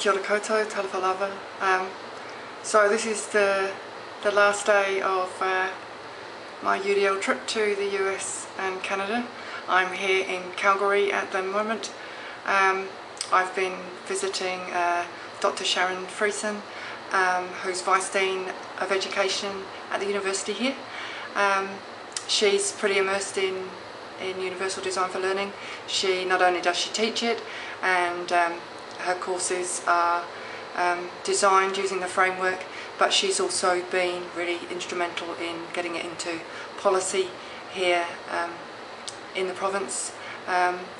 Kia ora koutou, talofa lava. So this is the last day of my UDL trip to the US and Canada. I'm here in Calgary at the moment. I've been visiting Dr. Sharon Friesen, who's Vice Dean of Education at the university here. She's pretty immersed in Universal Design for Learning. Not only does she teach it, and her courses are designed using the framework, but she's also been really instrumental in getting it into policy here in the province,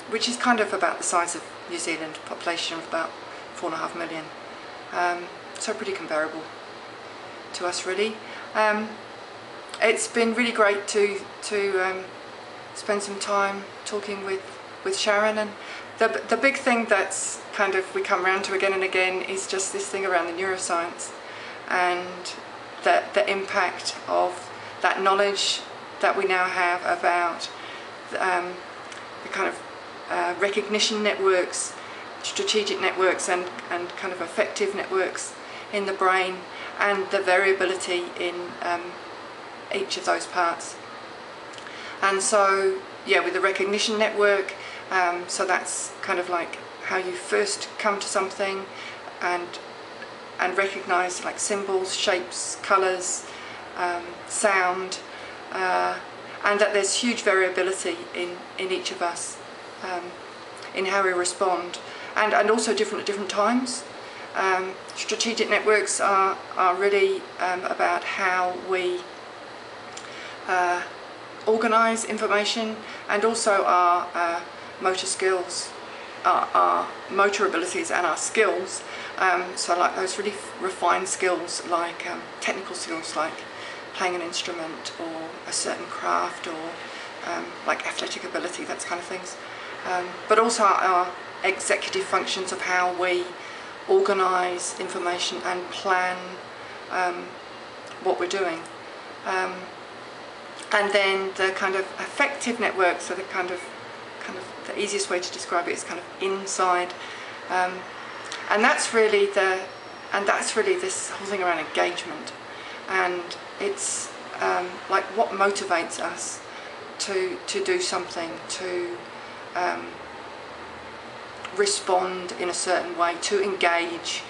which is kind of about the size of New Zealand, population of about 4.5 million. So pretty comparable to us, really. It's been really great to spend some time talking with Sharon, and the big thing that's kind of we come around to again and again is just this thing around the neuroscience and the impact of that knowledge that we now have about the kind of recognition networks, strategic networks, and kind of effective networks in the brain, and the variability in each of those parts. And so, yeah, with the recognition network, so that's kind of like how you first come to something and recognize like symbols, shapes, colours, sound, and that there's huge variability in each of us in how we respond, and also different at different times. Strategic networks are really about how we organise information, and also our motor skills, our motor abilities and our skills. So like those really refined skills, like technical skills like playing an instrument or a certain craft, or like athletic ability, that kind of things. But also our executive functions of how we organise information and plan what we're doing. And then the kind of affective network, so the kind of the easiest way to describe it is kind of inside, and that's really this whole thing around engagement, and it's like what motivates us to do something, to respond in a certain way, to engage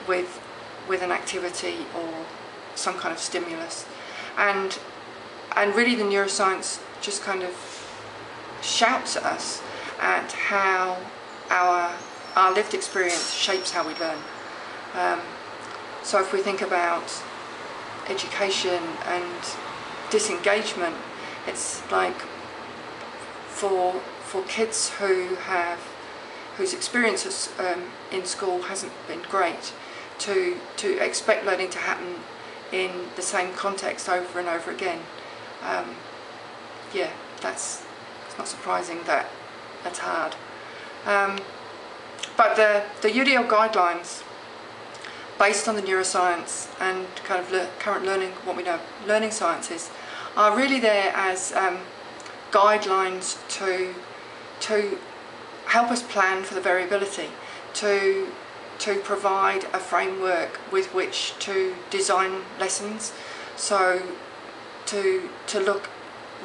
with an activity or some kind of stimulus. And really the neuroscience just kind of shouts at us at how our lived experience shapes how we learn. So if we think about education and disengagement, it's like for kids whose experiences in school hasn't been great, to expect learning to happen in the same context over and over again. Yeah, it's not surprising that that's hard. But the UDL guidelines, based on the neuroscience and kind of current learning, what we know learning sciences, are really there as guidelines to help us plan for the variability, to provide a framework with which to design lessons. So to look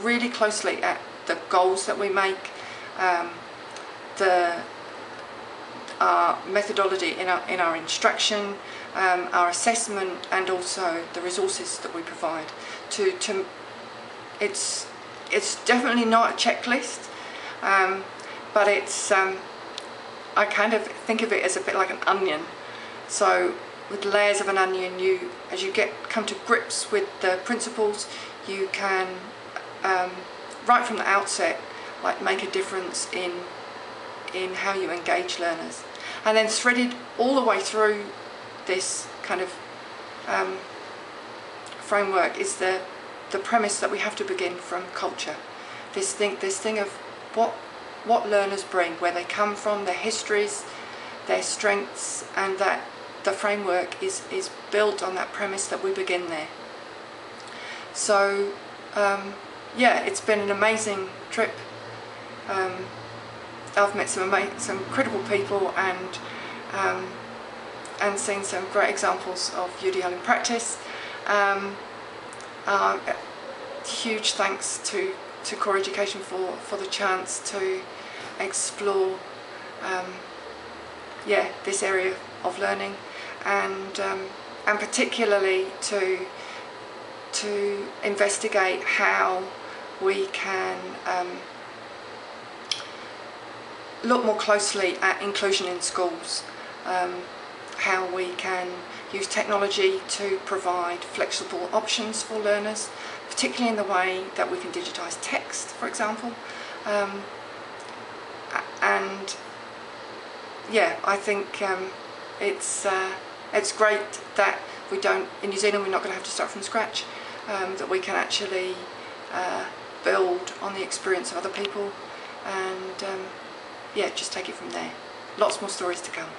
really closely at the goals that we make, our methodology in our instruction, our assessment, and also the resources that we provide. It's definitely not a checklist, but it's I kind of think of it as a bit like an onion. So with layers of an onion, as you come to grips with the principles, you can right from the outset like make a difference in how you engage learners. And then threaded all the way through this kind of framework is the premise that we have to begin from culture. This thing of what learners bring, where they come from, their histories, their strengths, and that the framework is built on that premise that we begin there. So yeah, it's been an amazing trip. I've met some incredible people, and and seen some great examples of UDL in practice. Huge thanks to Core Education for the chance to explore this area of learning, and particularly to investigate how we can look more closely at inclusion in schools, how we can use technology to provide flexible options for learners, particularly in the way that we can digitise text, for example. And yeah, I think it's great that we don't, in New Zealand we're not going to have to start from scratch, that we can actually build on the experience of other people, and yeah, just take it from there. Lots more stories to come.